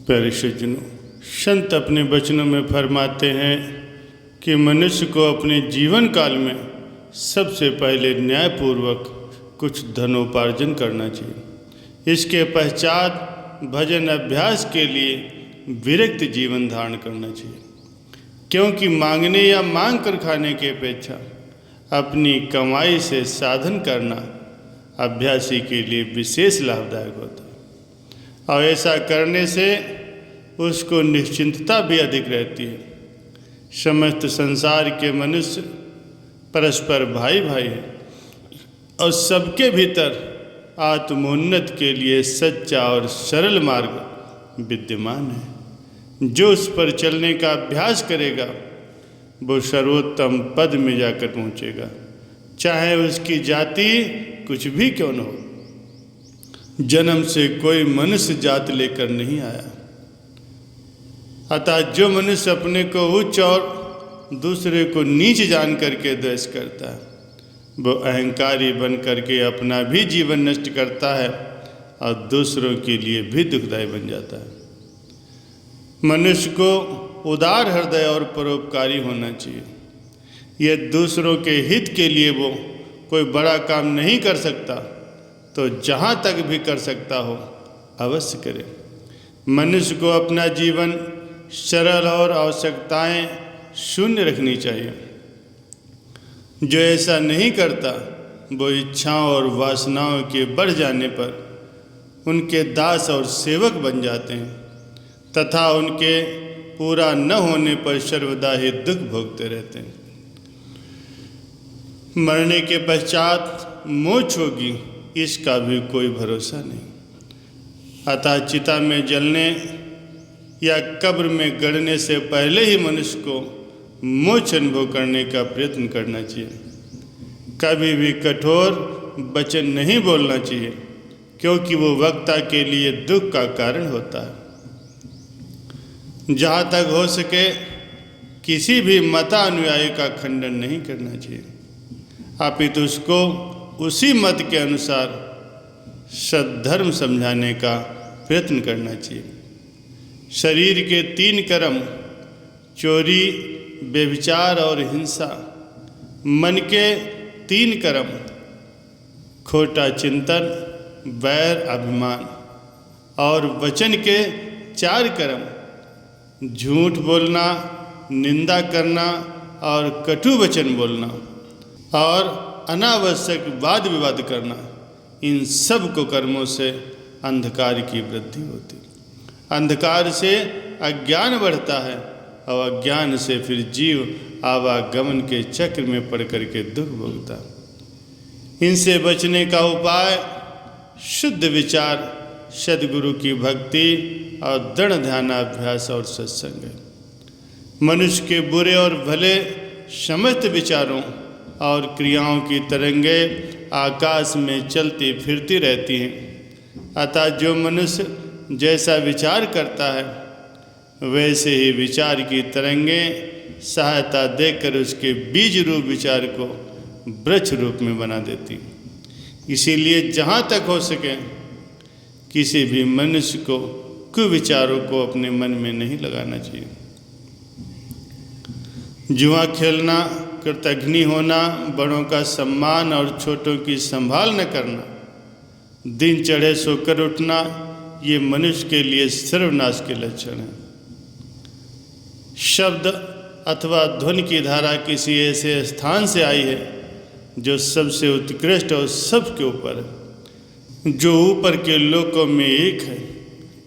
प्यारे सज्जनों, संत अपने वचनों में फरमाते हैं कि मनुष्य को अपने जीवन काल में सबसे पहले न्यायपूर्वक कुछ धनोपार्जन करना चाहिए। इसके पश्चात भजन अभ्यास के लिए विरक्त जीवन धारण करना चाहिए, क्योंकि मांगने या मांग कर खाने की अपेक्षा अपनी कमाई से साधन करना अभ्यासी के लिए विशेष लाभदायक होता है और ऐसा करने से उसको निश्चिंतता भी अधिक रहती है। समस्त संसार के मनुष्य परस्पर भाई भाई हैं और सबके भीतर आत्मोन्नति के लिए सच्चा और सरल मार्ग विद्यमान है। जो उस पर चलने का अभ्यास करेगा वो सर्वोत्तम पद में जाकर पहुँचेगा, चाहे उसकी जाति कुछ भी क्यों न हो। जन्म से कोई मनुष्य जात लेकर नहीं आया, अतः जो मनुष्य अपने को उच्च और दूसरे को नीच जान करके द्वेष करता है वो अहंकारी बन करके अपना भी जीवन नष्ट करता है और दूसरों के लिए भी दुखदायी बन जाता है। मनुष्य को उदार हृदय और परोपकारी होना चाहिए। यह दूसरों के हित के लिए वो कोई बड़ा काम नहीं कर सकता तो जहाँ तक भी कर सकता हो अवश्य करे। मनुष्य को अपना जीवन सरल और आवश्यकताएं शून्य रखनी चाहिए। जो ऐसा नहीं करता वो इच्छाओं और वासनाओं के बढ़ जाने पर उनके दास और सेवक बन जाते हैं तथा उनके पूरा न होने पर सर्वदा ही दुख भोगते रहते हैं। मरने के पश्चात मोक्ष होगी इसका भी कोई भरोसा नहीं। अतः चिता में जलने या कब्र में गड़ने से पहले ही मनुष्य को मोक्ष अनुभव करने का प्रयत्न करना चाहिए। कभी भी कठोर वचन नहीं बोलना चाहिए, क्योंकि वो वक्ता के लिए दुख का कारण होता है। जहाँ तक हो सके किसी भी मतानुयायी का खंडन नहीं करना चाहिए, अपितु उसको उसी मत के अनुसार सद्धर्म समझाने का प्रयत्न करना चाहिए। शरीर के 3 कर्म चोरी, व्यभिचार और हिंसा, मन के 3 कर्म खोटा चिंतन, वैर, अभिमान और वचन के 4 कर्म झूठ बोलना, निंदा करना और कटु वचन बोलना और अनावश्यक वाद विवाद करना, इन सब को कर्मों से अंधकार की वृद्धि होती है। अंधकार से अज्ञान बढ़ता है और अज्ञान से फिर जीव आवागमन के चक्र में पड़ करके दुख भोगता है। इनसे बचने का उपाय शुद्ध विचार, सद्गुरु की भक्ति और दृढ़ ध्यानाभ्यास और सत्संग है। मनुष्य के बुरे और भले समस्त विचारों और क्रियाओं की तरंगे आकाश में चलती फिरती रहती हैं। अतः जो मनुष्य जैसा विचार करता है वैसे ही विचार की तरंगें सहायता देकर उसके बीज रूप विचार को वृक्ष रूप में बना देती। इसीलिए जहाँ तक हो सके किसी भी मनुष्य को कुविचारों को अपने मन में नहीं लगाना चाहिए। जुआ खेलना, कृतघ्नि होना, बड़ों का सम्मान और छोटों की संभाल न करना, दिन चढ़े सोकर उठना, ये मनुष्य के लिए सर्वनाश के लक्षण है। शब्द अथवा ध्वनि की धारा किसी ऐसे स्थान से आई है जो सबसे उत्कृष्ट और सबके ऊपर है, जो ऊपर के लोकों में एक है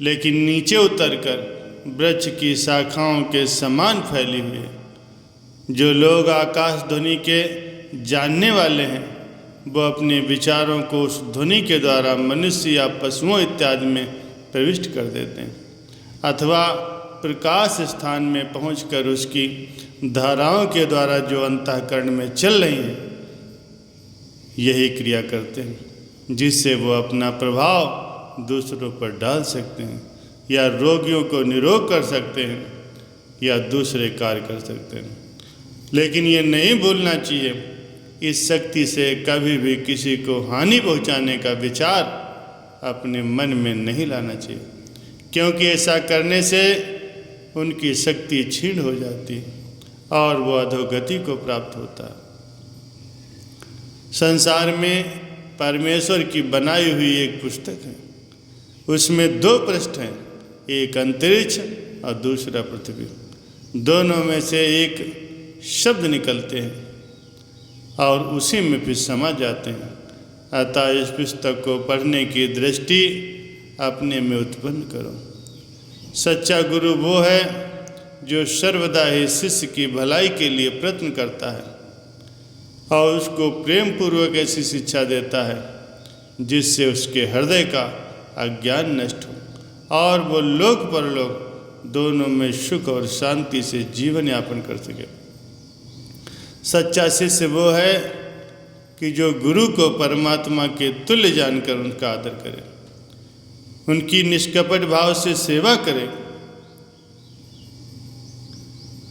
लेकिन नीचे उतरकर वृक्ष की शाखाओं के समान फैली हुई है। जो लोग आकाश ध्वनि के जानने वाले हैं वो अपने विचारों को उस ध्वनि के द्वारा मनुष्य या पशुओं इत्यादि में प्रविष्ट कर देते हैं अथवा प्रकाश स्थान में पहुंचकर उसकी धाराओं के द्वारा जो अंतःकरण में चल रही हैं यही क्रिया करते हैं, जिससे वो अपना प्रभाव दूसरों पर डाल सकते हैं या रोगियों को निरोग कर सकते हैं या दूसरे कार्य कर सकते हैं। लेकिन ये नहीं भूलना चाहिए इस शक्ति से कभी भी किसी को हानि पहुंचाने का विचार अपने मन में नहीं लाना चाहिए, क्योंकि ऐसा करने से उनकी शक्ति क्षीण हो जाती और वो अधोगति को प्राप्त होता। संसार में परमेश्वर की बनाई हुई एक पुस्तक है, उसमें 2 पृष्ठ हैं, एक अंतरिक्ष और दूसरा पृथ्वी। दोनों में से एक शब्द निकलते हैं और उसी में फिर समा जाते हैं। अतः इस पुस्तक को पढ़ने की दृष्टि अपने में उत्पन्न करो। सच्चा गुरु वो है जो सर्वदा ही शिष्य की भलाई के लिए प्रयत्न करता है और उसको प्रेम पूर्वक ऐसी शिक्षा देता है जिससे उसके हृदय का अज्ञान नष्ट हो और वो लोक परलोक दोनों में सुख और शांति से जीवन यापन कर सके। सच्चा शिष्य वो है कि जो गुरु को परमात्मा के तुल्य जानकर उनका आदर करे, उनकी निष्कपट भाव से सेवा करे,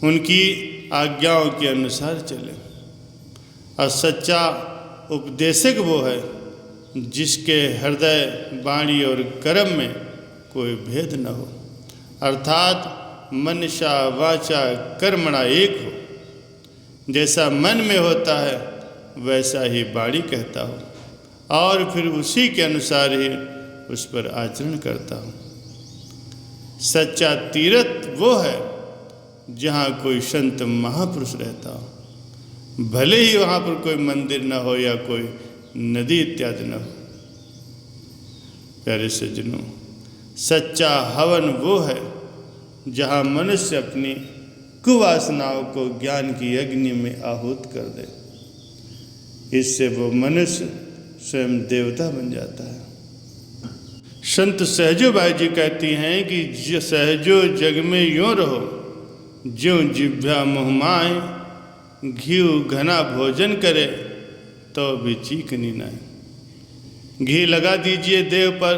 उनकी आज्ञाओं के अनुसार चले। और सच्चा उपदेशक वो है जिसके हृदय, वाणी और कर्म में कोई भेद न हो, अर्थात मनसा वाचा कर्मणा एक हो। जैसा मन में होता है वैसा ही वाणी कहता हो और फिर उसी के अनुसार ही उस पर आचरण करता हो। सच्चा तीर्थ वो है जहाँ कोई संत महापुरुष रहता हो, भले ही वहाँ पर कोई मंदिर न हो या कोई नदी इत्यादि न हो। प्यारे सज्जनों, सच्चा हवन वो है जहाँ मनुष्य अपनी कुवासनाओं को ज्ञान की अग्नि में आहूत कर दे। इससे वो मनुष्य स्वयं देवता बन जाता है। संत सहजो बाई जी कहती हैं कि सहजो जग में यूँ रहो ज्यों जिह्वा मुहमाए, घी घना भोजन करे तो भी चीकनी नहीं। घी लगा दीजिए देह पर,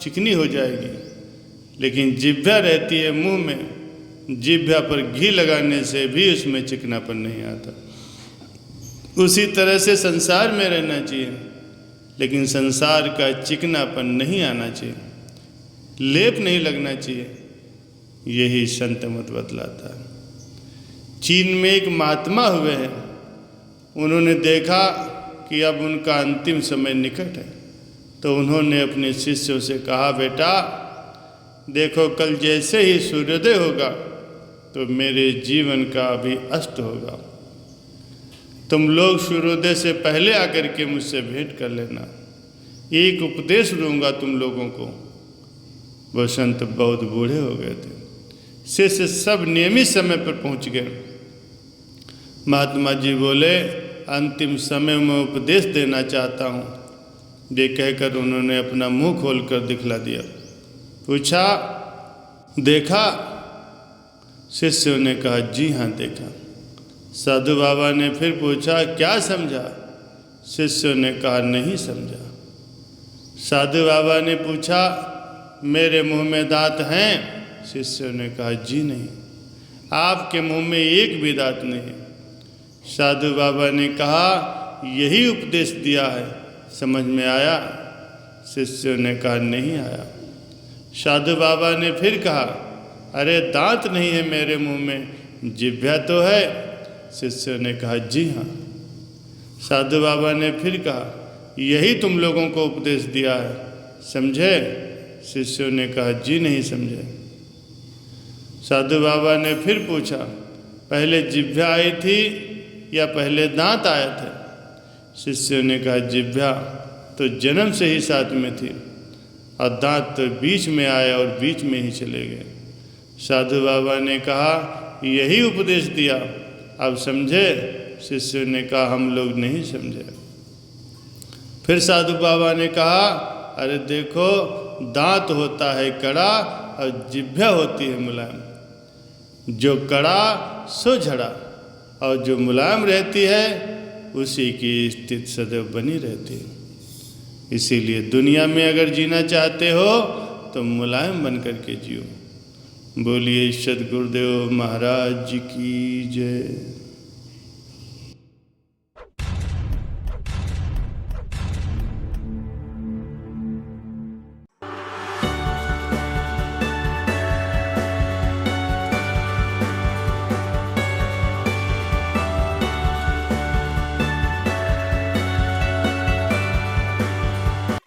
चिकनी हो जाएगी, लेकिन जिह्वा रहती है मुंह में, जिह्वा पर घी लगाने से भी उसमें चिकनापन नहीं आता। उसी तरह से संसार में रहना चाहिए, लेकिन संसार का चिकनापन नहीं आना चाहिए, लेप नहीं लगना चाहिए। यही संत मत बतलाता है। चीन में एक महात्मा हुए हैं, उन्होंने देखा कि अब उनका अंतिम समय निकट है, तो उन्होंने अपने शिष्यों से कहा, बेटा देखो, कल जैसे ही सूर्योदय होगा तो मेरे जीवन का अभी अस्त होगा। तुम लोग सूर्योदय से पहले आकर के मुझसे भेंट कर लेना, एक उपदेश दूंगा तुम लोगों को। वो संत बहुत बूढ़े हो गए थे, शिष्य सब नियमित समय पर पहुंच गए। महात्मा जी बोले, अंतिम समय में उपदेश देना चाहता हूँ। ये कहकर उन्होंने अपना मुंह खोलकर दिखला दिया। पूछा, देखा? शिष्यों ने कहा, जी हाँ देखा। साधु बाबा ने फिर पूछा, क्या समझा? शिष्यों ने कहा, नहीं समझा। साधु बाबा ने पूछा, मेरे मुंह में दांत हैं? शिष्यों ने कहा, जी नहीं। आपके मुंह में एक भी दांत नहीं। साधु बाबा ने कहा, यही उपदेश दिया है, समझ में आया? शिष्यों ने कहा, नहीं आया। साधु बाबा ने फिर कहा, अरे दांत नहीं है मेरे मुंह में, जिह्वा तो है? शिष्यों ने कहा, जी हाँ। साधु बाबा ने फिर कहा, यही तुम लोगों को उपदेश दिया है, समझे? शिष्यों ने कहा, जी नहीं समझे। साधु बाबा ने फिर पूछा, पहले जिह्वा आई थी या पहले दांत आए थे? शिष्यों ने कहा, जिह्वा तो जन्म से ही साथ में थी और दांत तो बीच में आए और बीच में ही चले गए। साधु बाबा ने कहा, यही उपदेश दिया, अब समझे? शिष्यों ने कहा, हम लोग नहीं समझे। फिर साधु बाबा ने कहा, अरे देखो, दांत होता है कड़ा और जिह्वा होती है मुलायम। जो कड़ा सो झड़ा और जो मुलायम रहती है उसी की स्थिति सदैव बनी रहती है। इसीलिए दुनिया में अगर जीना चाहते हो तो मुलायम बन करके जियो। बोलिए सद्गुरुदेव महाराज जी की जय।